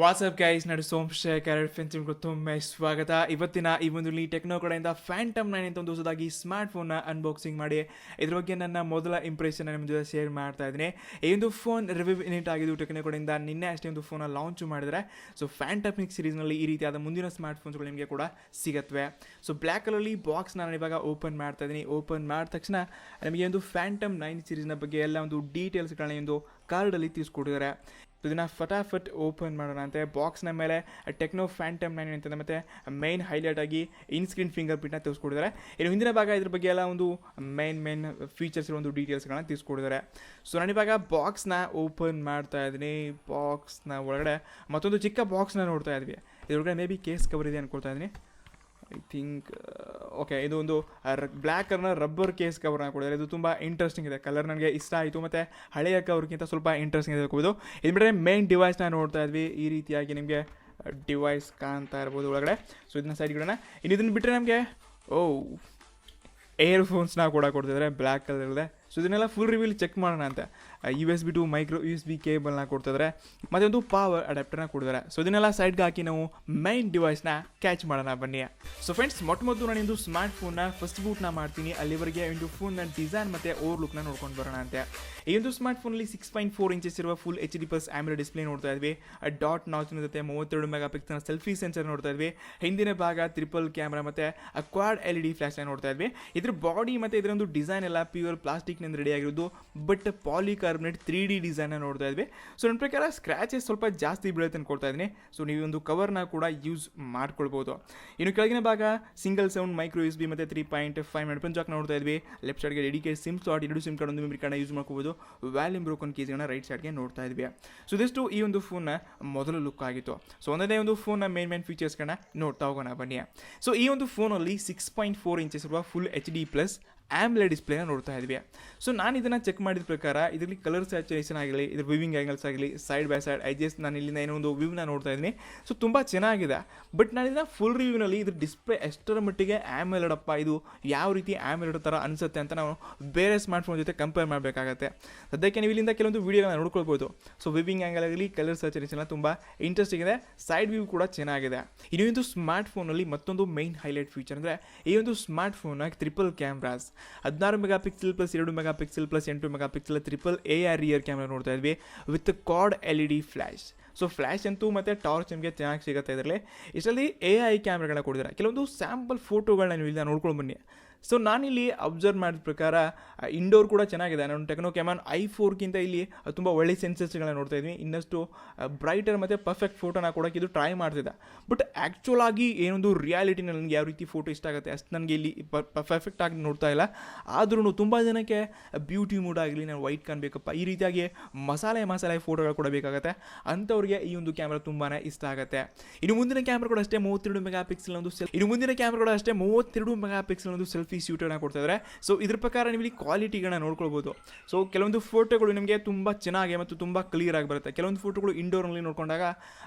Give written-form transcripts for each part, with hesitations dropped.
WhatsApp guys ನಡು ಸೋಮಶೇಖರ್ ಫೆನ್ಸಿಮ್ಗೂ ತುಂಬ ಸ್ವಾಗತ. ಇವತ್ತಿನ ಈ ಒಂದು ಟೆಕ್ನೋ ಕಡೆಯಿಂದ ಫ್ಯಾಂಟಮ್ 9 ಅಂತ ಒಂದು ಹೊಸದಾಗಿ ಸ್ಮಾರ್ಟ್ ಫೋನ್ನ ಅನ್ಬಾಕ್ಸಿಂಗ್ ಮಾಡಿ ಇದ್ರ ಬಗ್ಗೆ ನನ್ನ ಮೊದಲ ಇಂಪ್ರೆಷನ್ ನಿಮ್ಮ ಜೊತೆ ಶೇರ್ ಮಾಡ್ತಾ ಇದ್ದೀನಿ. ಈ ಒಂದು ಫೋನ್ ರಿವ್ಯೂ ಯೂನಿಟ್ ಆಗಿದ್ದು ಟೆಕ್ನೋ ಕಡೆಯಿಂದ ನಿನ್ನೆ ಅಷ್ಟೇ ಒಂದು ಫೋನ ಲಾಂಚ್ ಮಾಡಿದರೆ. ಸೊ ಫ್ಯಾಂಟಮಿಕ್ ಸೀರೀಸ್ನಲ್ಲಿ ಈ ರೀತಿಯಾದ ಮುಂದಿನ ಸ್ಮಾರ್ಟ್ ಫೋನ್ಸ್ಗಳು ನಿಮಗೆ ಕೂಡ ಸಿಗತ್ವೆ. ಸೊ ಬ್ಲ್ಯಾಕ್ ಕಲರ್ಲಿ ಬಾಕ್ಸ್ ನಾನು ಇವಾಗ ಓಪನ್ ಮಾಡ್ತಾ ಇದ್ದೀನಿ. ಓಪನ್ ಮಾಡಿದ ತಕ್ಷಣ ನಮಗೆ ಒಂದು ಫ್ಯಾಂಟಮ್ 9 ಸೀರೀಸ್ನ ಬಗ್ಗೆ ಎಲ್ಲ ಒಂದು ಡೀಟೇಲ್ಸ್ಗಳನ್ನ ಒಂದು ಕಾರ್ಡಲ್ಲಿ ತಿಳಿಸ್ಕೊಟ್ಟಿದ್ದಾರೆ. ಇದನ್ನು ಫಟಾಫಟ್ ಓಪನ್ ಮಾಡೋಣ ಅಂತೆ. ಬಾಕ್ಸ್ನ ಮೇಲೆ ಟೆಕ್ನೋ ಫ್ಯಾಂಟಮ್ 9 ಅಂತಂದರೆ ಮತ್ತು ಮೈನ್ ಹೈಲೈಟ್ ಆಗಿ ಇನ್ ಸ್ಕ್ರೀನ್ ಫಿಂಗರ್ ಪ್ರಿಂಟ್ನ ತಿಳಿಸ್ಕೊಟ್ಟಿದ್ದಾರೆ. ಇನ್ನು ಹಿಂದಿನ ಭಾಗ ಇದ್ರ ಬಗ್ಗೆ ಎಲ್ಲ ಒಂದು ಮೇನ್ ಫೀಚರ್ಸ್ ಇರೋ ಒಂದು ಡೀಟೇಲ್ಸ್ಗಳನ್ನ ತಿಳಿಸ್ಕೊಟ್ಟಿದ್ದಾರೆ. ಸೊ ನಾನಿವಾಗ ಬಾಕ್ಸ್ನ ಓಪನ್ ಮಾಡ್ತಾ ಇದ್ದೀನಿ. ಬಾಕ್ಸ್ನ ಒಳಗಡೆ ಮತ್ತೊಂದು ಚಿಕ್ಕ ಬಾಕ್ಸ್ನ ನೋಡ್ತಾ ಇದ್ವಿ. ಇದ್ರೊಳಗಡೆ ಮೇ ಬಿ ಕೇಸ್ ಕವರ್ ಇದೆ ಅಂದ್ಕೊಳ್ತಾ ಇದ್ದೀನಿ. ಐ ಥಿಂಕ್ ಓಕೆ, ಇದು ಒಂದು ಬ್ಲ್ಯಾಕ್ ಕಲರ್ನ ರಬ್ಬರ್ ಕೇಸ್ ಕವರ್ನ ಕೊಡಿದ್ದಾರೆ. ಇದು ತುಂಬ ಇಂಟ್ರೆಸ್ಟಿಂಗ್ ಇದೆ. ಕಲರ್ ನನಗೆ ಇಷ್ಟ ಆಯಿತು ಮತ್ತು ಹಳೆಯ ಕವರ್ಗಿಂತ ಸ್ವಲ್ಪ ಇಂಟ್ರೆಸ್ಟಿಂಗ್ ಇದೆ. ಇದು ಬಿಟ್ಟರೆ ಮೇನ್ ಡಿವೈಸ್ನ ನೋಡ್ತಾ ಇದ್ವಿ. ಈ ರೀತಿಯಾಗಿ ನಿಮಗೆ ಡಿವೈಸ್ ಕಾಣ್ತಾ ಇರ್ಬೋದು ಒಳಗಡೆ. ಸೊ ಇದನ್ನ ಸೈಡ್ ಗಿಡೋಣ. ಇನ್ನು ಇದನ್ನು ಬಿಟ್ಟರೆ ನಮಗೆ ಏರ್ಫೋನ್ಸ್ನ ಕೂಡ ಕೊಡ್ತಿದ್ದಾರೆ ಬ್ಲ್ಯಾಕ್ ಕಲರ್. ಸೊ ಇದನ್ನೆಲ್ಲ ಫುಲ್ ರಿವ್ಯೂಲಿ ಚೆಕ್ ಮಾಡೋಣ ಅಂತ. USB ಟು ಮೈಕ್ರೋ USB ಕೇಬಲ್ನ ಕೊಡ್ತಿದ್ದಾರೆ ಮತ್ತು ಒಂದು ಪವರ್ ಅಡಾಪ್ಟರ್ನ ಕೊಡ್ತಾರೆ. ಸೊ ಇದನ್ನೆಲ್ಲ ಸೈಡ್ಗೆ ಹಾಕಿ ನಾವು ಮೈನ್ ಡಿವೈಸ್ನ ಕ್ಯಾಚ್ ಮಾಡೋಣ ಬನ್ನಿ. ಸೊ ಫ್ರೆಂಡ್ಸ್, ಮೊದಲು ನಾನು ಒಂದು ಸ್ಮಾರ್ಟ್ ಫೋನ್ನ ಫಸ್ಟ್ ಬೂಟ್ನ ಮಾಡ್ತೀನಿ. ಅಲ್ಲಿವರೆಗೆ ಒಂದು ಫೋನ್ನ ಡಿಸೈನ್ ಮತ್ತು ಓವರ್ ಲುಕ್ನ ನೋಡ್ಕೊಂಡು ಬರೋಣ ಅಂತೆ. ಈ ಒಂದು ಸ್ಮಾರ್ಟ್ ಫೋನಲ್ಲಿ 6.4 ಇಂಚಸ್ ಇರುವ ಫುಲ್ HD+ AMOLED ಡಿಸ್ಪ್ಲೇ ನೋಡ್ತಾ ಇದ್ವಿ. ಡಾಟ್ ನಾಚ್ ಜೊತೆ 32 ಮೆಗಾ ಪಿಕ್ಸೆಲ್ನ ಸೆಲ್ಫಿ ಸೆನ್ಸರ್ ನೋಡ್ತಾ ಇದ್ವಿ. ಹಿಂದಿನ ಭಾಗ ಟ್ರಿಪಲ್ ಕ್ಯಾಮ್ರಾ ಮತ್ತು ಕ್ವಾಡ್ LED ಫ್ಲಾಶ್ನ ನೋಡ್ತಾ ಇದ್ವಿ. ಇದ್ರ ಬಾಡಿ ಮತ್ತು ಇದರ ಒಂದು ಡಿಸೈನ್ ಎಲ್ಲ ಪ್ಯೂರ್ ಪ್ಲಾಸ್ಟಿಕ್ ರೆಡಿ ಆಗಿರೋದು, ಬಟ್ ಪಾಲಿಕಾರ್ಬನೇಟ್ 3D ಡಿಸೈನ್ನ ನೋಡ್ತಾ ಇದ್ವಿ. ಸೊ ನನ್ನ ಪ್ರಕಾರ ಸ್ಕ್ರಾಚಸ್ ಸ್ವಲ್ಪ ಜಾಸ್ತಿ ಬೀಳುತ್ತೆ ಅನ್ಕೊಳ್ತಾ ಇದ್ದೀನಿ. ಸೊ ನೀವು ಒಂದು ಕವರ್ನ ಕೂಡ ಯೂಸ್ ಮಾಡ್ಕೊಳ್ಬೋದು. ಇನ್ನು ಕೆಳಗಿನ ಭಾಗ ಸಿಂಗಲ್ ಸೌಂಡ್ ಮೈಕ್ರೋ USB ಮತ್ತು 3.5 ಹೆಡ್ಫೋನ್ ಜಾಕ್ ನೋಡ್ತಾ ಇದ್ವಿ. ಲೆಫ್ಟ್ ಸೈಡ್ಗೆ dedicate sim slot, 2 sim card, ಒಂದು ಮೆಮರಿ ಕಾರ್ಡ್ನ ಯೂಸ್ ಮಾಡ್ಕೋಬೋದು. ವ್ಯಾಲ್ಯೂಮ್ ಬ್ರೋಕನ್ ಕೀಸ್ಗಳನ್ನ ರೈಟ್ ಸೈಡ್ಗೆ ನೋಡ್ತಾ ಇದ್ವಿ. ಸೊ ಇದಿಷ್ಟು ಈ ಒಂದು ಫೋನ್ನ ಮೊದಲ ಲುಕ್ ಆಗಿತ್ತು. ಸೊ ಒಂದೇ ಒಂದು ಫೋನ್ನ ಮೇನ್ ಫೀಚರ್ಸ್ಗಳನ್ನ ನೋಡ್ತಾ ಹೋಗೋಣ ಬನ್ನಿ. ಸೊ ಈ ಒಂದು ಫೋನಲ್ಲಿ 6.4 ಇಂಚಸ್ ಇರುವ ಫುಲ್ HD+ AMOLED ಡಿಸ್ಪ್ಲೇನ ನೋಡ್ತಾ ಇದ್ವಿ. ಸೊ ನಾನು ಇದನ್ನು ಚೆಕ್ ಮಾಡಿದ ಪ್ರಕಾರ ಇದರಲ್ಲಿ ಕಲರ್ ಸ್ಯಾಚುರೇಷನ್ ಆಗಲಿ, ಇದ್ರ ವಿವಿಂಗ್ ಆ್ಯಂಗಲ್ಸ್ ಆಗಲಿ, ಸೈಡ್ ಬೈ ಸೈಡ್ ಐಜಸ್ ನಾನು ಇಲ್ಲಿಂದ ಏನೋ ಒಂದು ವ್ಯೂನ ನೋಡ್ತಾ ಇದ್ದೀನಿ. ಸೊ ತುಂಬ ಚೆನ್ನಾಗಿದೆ. ಬಟ್ ನಾನು ಇದನ್ನ ಫುಲ್ ರಿವ್ಯೂನಲ್ಲಿ ಇದ್ರ ಡಿಸ್ಪ್ಲೇ ಎಷ್ಟರ ಮಟ್ಟಿಗೆ AMOLED ಅಪ್ಪ ಇದು ಯಾವ ರೀತಿ AMOLED ಥರ ಅನಿಸುತ್ತೆ ಅಂತ ನಾವು ಬೇರೆ ಸ್ಮಾರ್ಟ್ಫೋನ್ ಜೊತೆ ಕಂಪೇರ್ ಮಾಡಬೇಕಾಗತ್ತೆ. ಸದ್ಯಕ್ಕೆ ನೀವು ಇಲ್ಲಿಂದ ಕೆಲವೊಂದು ವೀಡಿಯೋಗಳನ್ನ ನೋಡ್ಕೊಳ್ಬೋದು. ಸೊ ವಿವಿಂಗ್ ಆ್ಯಂಗಲ್ ಆಗಲಿ, ಕಲರ್ ಸ್ಯಾಚುರೇಷನ್ ಎಲ್ಲ ತುಂಬ ಇಂಟ್ರೆಸ್ಟಿಂಗ್ ಇದೆ. ಸೈಡ್ ವ್ಯೂ ಕೂಡ ಚೆನ್ನಾಗಿದೆ. ಇನ್ನು ಒಂದು ಸ್ಮಾರ್ಟ್ ಫೋನಲ್ಲಿ ಮತ್ತೊಂದು ಮೈನ್ ಹೈಲೈಟ್ ಫೀಚರ್ ಅಂದರೆ ಈ ಒಂದು ಸ್ಮಾರ್ಟ್ ಫೋನಾಗಿ triple cameras, 16 mega pixel plus 2 mega pixel plus 8 mega pixel triple AR rear camera ನೋಡ್ತಾ ಇದ್ವಿ with quad LED flash. So flash ಅಂತೂ ಮತ್ತು ಟಾರ್ಚ್ ನಿಮಗೆ ಚೆನ್ನಾಗಿ ಸಿಗುತ್ತೆ. ಇದರಲ್ಲಿ ಇಷ್ಟರಲ್ಲಿ AI ಕ್ಯಾಮ್ರಾಗಳನ್ನ ಕೊಡಿದ್ದಾರೆ. ಕೆಲವೊಂದು ಸ್ಯಾಂಪಲ್ ಫೋಟೋಗಳನ್ನ ನೀವು ಇಲ್ಲಿ ನೋಡ್ಕೊಂಡು ಬನ್ನಿ. ಸೊ ನಾನಿಲ್ಲಿ ಅಬ್ಸರ್ವ್ ಮಾಡಿದ ಪ್ರಕಾರ ಇಂಡೋರ್ ಕೂಡ ಚೆನ್ನಾಗಿದೆ. ನಾನು ಟೆಕ್ನೋ ಕ್ಯಾಮನ್ i4ಗಿಂತ ಇಲ್ಲಿ ತುಂಬ ಒಳ್ಳೆ ಸೆನ್ಸರ್ಸ್ಗಳನ್ನ ನೋಡ್ತಾ ಇದ್ವಿ. ಇನ್ನಷ್ಟು ಬ್ರೈಟರ್ ಮತ್ತು ಪರ್ಫೆಕ್ಟ್ ಫೋಟೋನ ಕೊಡೋಕ್ಕೆ ಇದು ಟ್ರೈ ಮಾಡ್ತಿದ್ದೆ. ಬಟ್ ಆ್ಯಕ್ಚುಲ್ ಆಗಿ ಏನೊಂದು ರಿಯಾಲಿಟಿನಲ್ಲಿ ನನಗೆ ಯಾವ ರೀತಿ ಫೋಟೋ ಇಷ್ಟ ಆಗುತ್ತೆ ಅಷ್ಟು ನನಗೆ ಇಲ್ಲಿ ಪರ್ಫೆಕ್ಟಾಗಿ ನೋಡ್ತಾ ಇಲ್ಲ. ಆದ್ರೂ ತುಂಬ ಜನಕ್ಕೆ ಬ್ಯೂಟಿ ಮೂಡ್ ಆಗಲಿ, ನಾನು ವೈಟ್ ಕಾಣಬೇಕಪ್ಪ, ಈ ರೀತಿಯಾಗಿ ಮಸಾಲೆ ಫೋಟೋಗಳು ಕೂಡ ಬೇಕಾಗುತ್ತೆ. ಅಂಥವ್ರಿಗೆ ಈ ಒಂದು ಕ್ಯಾಮ್ರಾ ತುಂಬಾ ಇಷ್ಟ ಆಗುತ್ತೆ. ಇನ್ನು ಮುಂದಿನ ಕ್ಯಾಮ್ರಾ ಕೂಡ ಅಷ್ಟೇ 32 ಮೆಗಾ ಪಿಕ್ಸೆಲ್ ಒಂದು ಸೆಲ್ಫಿ ಶೂಟರ್ನ ಕೊಡ್ತಾ ಇದ್ದಾರೆ. ಸೊ ಇದ್ರ ಪ್ರಕಾರ ನೀವು ಇಲ್ಲಿ ಕ್ವಾಲಿಟಿಗಳನ್ನ ನೋಡ್ಕೊಳ್ಬೋದು. ಸೊ ಕೆಲವೊಂದು ಫೋಟೋಗಳು ನಿಮಗೆ ತುಂಬ ಚೆನ್ನಾಗಿ ಮತ್ತು ತುಂಬ ಕ್ಲಿಯರ್ ಆಗಿ ಬರುತ್ತೆ. ಕೆಲವೊಂದು ಫೋಟೋಗಳು ಇಂಡೋರ್ನಲ್ಲಿ ನೋಡ್ಕೊಂಡಾಗ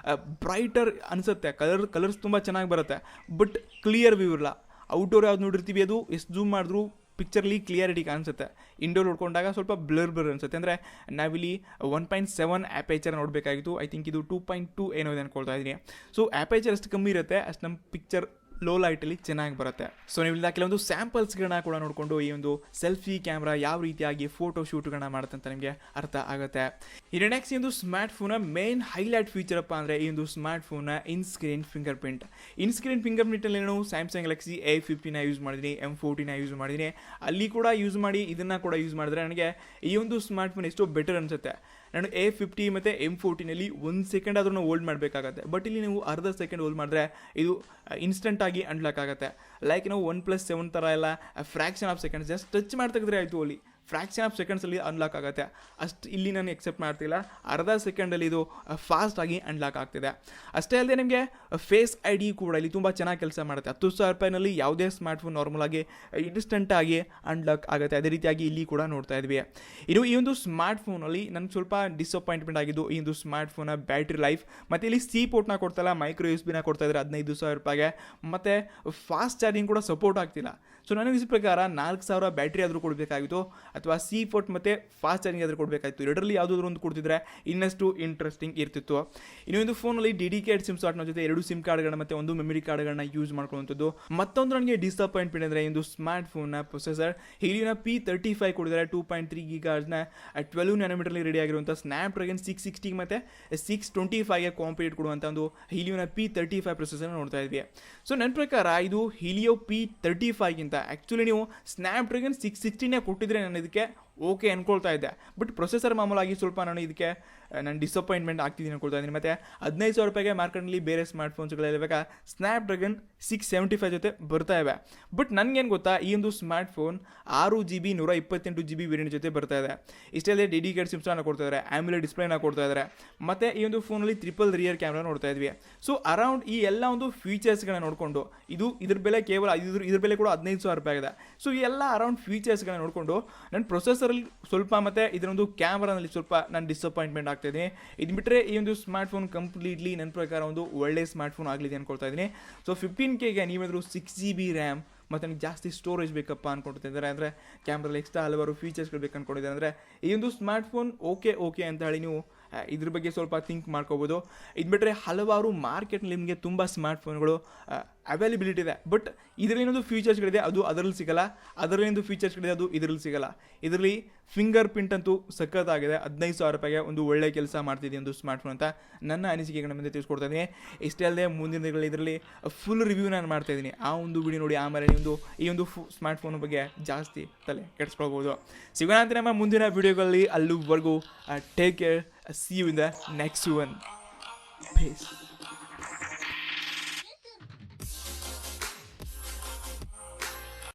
ಬ್ರೈಟರ್ ಅನಿಸುತ್ತೆ, ಕಲರ್ಸ್ ತುಂಬ ಚೆನ್ನಾಗಿ ಬರುತ್ತೆ, ಬಟ್ ಕ್ಲಿಯರ್ ವ್ಯೂ ಇರಲ್ಲ. ಔಟ್ಡೋರ್ ಯಾವ್ದು ನೋಡಿರ್ತೀವಿ ಅದು ಎಷ್ಟು ಝೂಮ್ ಮಾಡಿದ್ರು ಪಿಕ್ಚರ್ಲಿ ಕ್ಲಿಯರಿಟಿ ಕಾಣಿಸುತ್ತೆ. ಇಂಡೋರ್ ನೋಡ್ಕೊಂಡಾಗ ಸ್ವಲ್ಪ ಬ್ಲರ್ ಅನಿಸುತ್ತೆ. ಅಂದರೆ ನಾವಿಲ್ಲಿ 1.7 ಆ್ಯಪೇಚರ್ ನೋಡಬೇಕಾಗಿತ್ತು. ಐ ಥಿಂಕ್ ಇದು 2.2 ಏನೋ ಇದೆ ಅಂದ್ಕೊಳ್ತಾ ಇದ್ದೀನಿ. ಸೊ ಆ್ಯಪೇಚರ್ ಎಷ್ಟು ಕಮ್ಮಿ ಇರುತ್ತೆ ಅಷ್ಟು ನಮ್ಮ ಪಿಕ್ಚರ್ ಲೋ ಲೈಟಲ್ಲಿ ಚೆನ್ನಾಗಿ ಬರುತ್ತೆ. ಸೊ ನೀವಿಲ್ಲ ಕೆಲವೊಂದು ಸ್ಯಾಂಪಲ್ಸ್ಗಳನ್ನ ಕೂಡ ನೋಡಿಕೊಂಡು ಈ ಒಂದು ಸೆಲ್ಫಿ ಕ್ಯಾಮ್ರಾ ಯಾವ ರೀತಿಯಾಗಿ ಫೋಟೋ ಶೂಟ್ಗಳನ್ನ ಮಾಡುತ್ತೆ ಅಂತ ನಿಮಗೆ ಅರ್ಥ ಆಗುತ್ತೆ. ಇನ್ನು ನೆಕ್ಸ್ಟ್ ಈ ಒಂದು ಸ್ಮಾರ್ಟ್ ಫೋನ್ನ ಮೇನ್ ಹೈಲೈಟ್ ಫೀಚರ್ ಅಪ್ಪ ಅಂದರೆ ಈ ಒಂದು ಸ್ಮಾರ್ಟ್ ಫೋನ್ನ ಇನ್ ಸ್ಕ್ರೀನ್ ಫಿಂಗರ್ ಪ್ರಿಂಟಲ್ಲಿ ನಾನು ಸ್ಯಾಮ್ಸಂಗ್ ಗ್ಯಾಲಕ್ಸಿ A50ನ ಯೂಸ್ ಮಾಡಿದ್ದೀನಿ, M40ನ ಯೂಸ್ ಮಾಡಿದ್ದೀನಿ. ಅಲ್ಲಿ ಕೂಡ ಯೂಸ್ ಮಾಡಿ ಇದನ್ನು ಕೂಡ ಯೂಸ್ ಮಾಡಿದ್ರೆ ನನಗೆ ಈ ಒಂದು ಸ್ಮಾರ್ಟ್ ಫೋನ್ ಎಷ್ಟೋ ಬೆಟರ್ ಅನಿಸುತ್ತೆ. ನಾನು A50 ಮತ್ತು M40ನಲ್ಲಿ 1 ಸೆಕೆಂಡ್ ಆದ್ರೂ ಹೋಲ್ಡ್ ಮಾಡಬೇಕಾಗತ್ತೆ. ಬಟ್ ಇಲ್ಲಿ ನೀವು ಅರ್ಧ ಸೆಕೆಂಡ್ ಹೋಲ್ಡ್ ಮಾಡಿದ್ರೆ ಇದು ಇನ್ಸ್ಟೆಂಟಾಗಿ ಅನ್ಲಾಕ್ ಆಗುತ್ತೆ. ಲೈಕ್ ನಾವು 1+7 ಥರ ಎಲ್ಲ fraction of seconds just touch ಮಾಡಿ ತೆಗೆದ್ರೆ ಆಯಿತು, ಅಲ್ಲಿ ಫ್ರ್ಯಾಕ್ಷನ್ ಆಫ್ ಸೆಕೆಂಡ್ಸಲ್ಲಿ ಅನ್ಲಾಕ್ ಆಗುತ್ತೆ. ಅಷ್ಟು ಇಲ್ಲಿ ನಾನು ಎಕ್ಸೆಪ್ಟ್ ಮಾಡ್ತಿಲ್ಲ. ಅರ್ಧ ಸೆಕೆಂಡಲ್ಲಿ ಇದು ಫಾಸ್ಟಾಗಿ ಅನ್ಲಾಕ್ ಆಗ್ತಿದೆ. ಅಷ್ಟೇ ಅಲ್ಲದೆ ನಿಮಗೆ ಫೇಸ್ ID ಕೂಡ ಇಲ್ಲಿ ತುಂಬ ಚೆನ್ನಾಗಿ ಕೆಲಸ ಮಾಡುತ್ತೆ. 10,000 ರೂಪಾಯಿನಲ್ಲಿ ಯಾವುದೇ ಸ್ಮಾರ್ಟ್ಫೋನ್ ನಾರ್ಮಲಾಗಿ ಇನ್ಸ್ಟೆಂಟಾಗಿ ಅನ್ಲಾಕ್ ಆಗುತ್ತೆ. ಅದೇ ರೀತಿಯಾಗಿ ಇಲ್ಲಿ ಕೂಡ ನೋಡ್ತಾ ಇದ್ವಿ. ಇನ್ನು ಈ ಒಂದು ಸ್ಮಾರ್ಟ್ ಫೋನಲ್ಲಿ ನನಗೆ ಸ್ವಲ್ಪ ಡಿಸಪಾಯಿಂಟ್ಮೆಂಟ್ ಆಗಿದ್ದು ಈ ಒಂದು ಸ್ಮಾರ್ಟ್ ಫೋನ್ನ ಬ್ಯಾಟ್ರಿ ಲೈಫ್. ಮತ್ತು ಇಲ್ಲಿ C ಪೋರ್ಟ್ನ ಕೊಡ್ತಲ್ಲ, ಮೈಕ್ರೋ USB ಕೊಡ್ತಾ ಇದ್ದಾರೆ 15,000 ರೂಪಾಯಿಗೆ. ಮತ್ತು ಫಾಸ್ಟ್ ಚಾರ್ಜಿಂಗ್ ಕೂಡ ಸಪೋರ್ಟ್ ಆಗ್ತಿಲ್ಲ. ಸೊ ನನಗೆ ಈ ಪ್ರಕಾರ 4,000 ಬ್ಯಾಟ್ರಿ ಆದರೂ ಕೊಡಬೇಕಾಗಿತ್ತು. ಅಥವಾ ಸಿ ಫೋರ್ಟ್ ಮತ್ತು ಫಾಸ್ಟ್ ಚಾರ್ಜಿಂಗ್ ಅದ್ರ ಕೊಡಬೇಕಾಯ್ತು. ಎರಡರಲ್ಲಿ ಯಾವುದಾದ್ರು ಒಂದು ಕೊಡ್ತಿದ್ರೆ ಇನ್ನಷ್ಟು ಇಂಟ್ರೆಸ್ಟಿಂಗ್ ಇರ್ತಿತ್ತು. ಇನ್ನೊಂದು ಫೋನಲ್ಲಿ ಡೆಡಿಕೇಟ್ ಸಿಮ್ ಸ್ಲಾಟ್ನ ಜೊತೆ 2 ಸಿಮ್ ಕಾರ್ಡ್ಗಳನ್ನ ಮತ್ತು 1 ಮೆಮರಿ ಕಾರ್ಡ್ಗಳನ್ನ ಯೂಸ್ ಮಾಡ್ಕೊಳ್ಳುವಂಥದ್ದು. ಮತ್ತೊಂದು ನನಗೆ ಡಿಸಪಾಯಿಂಟ್ಮೆಂಟ್ ಅಂದರೆ ಒಂದು ಸ್ಮಾರ್ಟ್ ಫೋನ್ನ ಪ್ರೊಸೆಸರ್ ಹೀಲಿಯೋನ P35 ಕೊಡಿದ್ದಾರೆ. 2.3 GHz 12 nanometerಲಿ ರೆಡಿ ಆಗಿರುವಂಥ ಸ್ನ್ಯಾಪ್ಡ್ರ್ಯಾಗನ್ 660 ಮತ್ತು 625ಗೆ ಕಾಂಪಿಟೇಟ್ ಕೊಡುವಂಥ ಒಂದು ಹೀಲಿಯೋನ P35 ಪ್ರೊಸೆಸರ್ ನೋಡ್ತಾ ಇದ್ವಿ. ಸೊ ನನ್ನ ಪ್ರಕಾರ ಇದು ಹೀಲಿಯೋ P35ಗಿಂತ ಆ್ಯಕ್ಚುಲಿ ನೀವು ಸ್ನ್ಯಾಪ್ಡ್ರ್ಯಾಗನ್ 660ನೇ ಕೊಟ್ಟಿದ್ರೆ ನಾನು ಇದಕ್ಕೆ ಓಕೆ ಅನ್ಕೊಳ್ತಾ ಇದ್ದೆ. ಬಟ್ ಪ್ರೊಸೆಸರ್ ಮಾಮೂಲಾಗಿ ಸ್ವಲ್ಪ ನಾನು ಡಿಸಪಾಯಿಂಟ್ಮೆಂಟ್ ಆಗ್ತಿದ್ದೀನಿ ಅನ್ಕೊಳ್ತಾ ಇದ್ದೀನಿ. ಮತ್ತು 15,000 ರೂಪಾಯಿಗೆ ಮಾರ್ಕೆಟ್ನಲ್ಲಿ ಬೇರೆ ಸ್ಮಾರ್ಟ್ ಫೋನ್ಸ್ಗಳಿರುವಾಗ ಸ್ನ್ಯಾಪ್ಡ್ರ್ಯಾಗನ್ 675 ಜೊತೆ ಬರ್ತಾ ಇವೆ. ಬಟ್ ನನಗೇನು ಗೊತ್ತಾ, ಈ ಒಂದು smart phone 6GB 128GB variant ಜೊತೆ ಬರ್ತಾ ಇದೆ. ಇಷ್ಟೇ ಡೆಡಿಕೇಟ್ ಸಿಮ್ಸ್ನ ಕೊಡ್ತಾ ಇದ್ದಾರೆ, AMOLED ಡಿಸ್ಪ್ಲೇನ ಕೊಡ್ತಾ ಇದ್ದಾರೆ. ಮತ್ತು ಈ ಒಂದು ಫೋನಲ್ಲಿ ಟ್ರಿಪಲ್ ರಿಯರ್ ಕ್ಯಾಮ್ರಾ ನೋಡ್ತಾ ಇದ್ವಿ. ಸೊ ಅರೌಂಡ್ ಈ ಎಲ್ಲ ಒಂದು ಫೀಚರ್ಸ್ಗಳನ್ನ ನೋಡಿಕೊಂಡು ಇದ್ರ ಬೆಲೆ ಕೇವಲ ಇದ್ರ ಬೆಲೆ ಕೂಡ 15,000 ರೂಪಾಯಿ ಆಗಿದೆ. ಸೊ ಈ ಎಲ್ಲ ಅರೌಂಡ್ ಫೀಚರ್ಸ್ಗಳನ್ನ ನೋಡಿಕೊಂಡು ನನ್ನ ಪ್ರೊಸೆಸರಲ್ಲಿ ಸ್ವಲ್ಪ ಮತ್ತು ಇದರೊಂದು ಕ್ಯಾಮ್ರಾನಲ್ಲಿ ಸ್ವಲ್ಪ ನಾನು ಡಿಸಪಾಯಿಂಟ್ಮೆಂಟ್ ಆಗ್ತಾಯಿದ್ದೀನಿ. ಇದು ಬಿಟ್ಟರೆ ಈ ಒಂದು ಸ್ಮಾರ್ಟ್ ಫೋನ್ ಕಂಪ್ಲೀಟ್ಲಿ ನನ್ನ ಪ್ರಕಾರ ಒಂದು ಒಳ್ಳೆ ಸ್ಮಾರ್ಟ್ ಫೋನ್ ಆಗಲಿದೆ ಅನ್ಕೊಳ್ತಾ ಇದ್ದೀನಿ. ಸೊ 15Kಗೆ ನೀವೇನಾದರೂ 6GB ರ್ಯಾಮ್ ಮತ್ತು ನನಗೆ ಜಾಸ್ತಿ ಸ್ಟೋರೇಜ್ ಬೇಕಪ್ಪ ಅಂದ್ಕೊಂಡಿದ್ದಾರೆ ಅಂದರೆ ಕ್ಯಾಮ್ರಲ್ಲಿ ಎಕ್ಸ್ಟ್ರಾ ಹಲವಾರು ಫೀಚರ್ಸ್ಗಳು ಬೇಕು ಅಂದ್ಕೊಂಡಿದ್ದಾರೆ ಅಂದರೆ ಈ ಒಂದು ಸ್ಮಾರ್ಟ್ ಫೋನ್ ಓಕೆ ಅಂತ ಹೇಳಿ ನೀವು ಇದ್ರ ಬಗ್ಗೆ ಸ್ವಲ್ಪ ಥಿಂಕ್ ಮಾಡ್ಕೋಬೋದು. ಇದು ಬಿಟ್ಟರೆ ಹಲವಾರು ಮಾರ್ಕೆಟ್ನಲ್ಲಿ ನಿಮಗೆ ತುಂಬ ಸ್ಮಾರ್ಟ್ ಫೋನ್ಗಳು ಅವೈಲಬಿಲಿಟಿ ಇದೆ. ಬಟ್ ಇದರಲ್ಲಿ ಏನೊಂದು ಫೀಚರ್ಸ್ಗಳಿದೆ ಅದು ಅದರಲ್ಲಿ ಸಿಗಲ್ಲ, ಅದರಲ್ಲಿ ಒಂದು ಫೀಚರ್ಸ್ಗಳಿದೆ ಅದು ಇದರಲ್ಲಿ ಸಿಗಲ್ಲ. ಇದರಲ್ಲಿ ಫಿಂಗರ್ ಪ್ರಿಂಟ್ ಅಂತೂ ಸಖತ್ತಾಗಿದೆ. 15,000 ರೂಪಾಯಿಗೆ ಒಂದು ಒಳ್ಳೆ ಕೆಲಸ ಮಾಡ್ತಿದ್ದೀನಿ ಒಂದು ಸ್ಮಾರ್ಟ್ ಫೋನ್ ಅಂತ ನನ್ನ ಅನಿಸಿಕೆಗಳ ಮುಂದೆ ತಿಳಿಸ್ಕೊಡ್ತಾ ಇದ್ದೀನಿ. ಇಷ್ಟೇ ಅಲ್ಲದೆ ಮುಂದಿನ ದಿನಗಳಲ್ಲಿ ಇದರಲ್ಲಿ ಫುಲ್ ರಿವ್ಯೂ ನಾನು ಮಾಡ್ತಾ ಇದ್ದೀನಿ. ಆ ಒಂದು ವಿಡಿಯೋ ನೋಡಿ ಆಮೇಲೆ ಈ ಒಂದು ಸ್ಮಾರ್ಟ್ ಫೋನ್ ಬಗ್ಗೆ ಜಾಸ್ತಿ ತಲೆ ಕೆಡಿಸ್ಕೊಳ್ಬೋದು. ಸಿಗೋಣ ಅಂತ ನಮ್ಮ ಮುಂದಿನ ವಿಡಿಯೋಗಳಲ್ಲಿ. ಅಲ್ಲಿವರೆಗೂ take care. See you in the next one. Peace.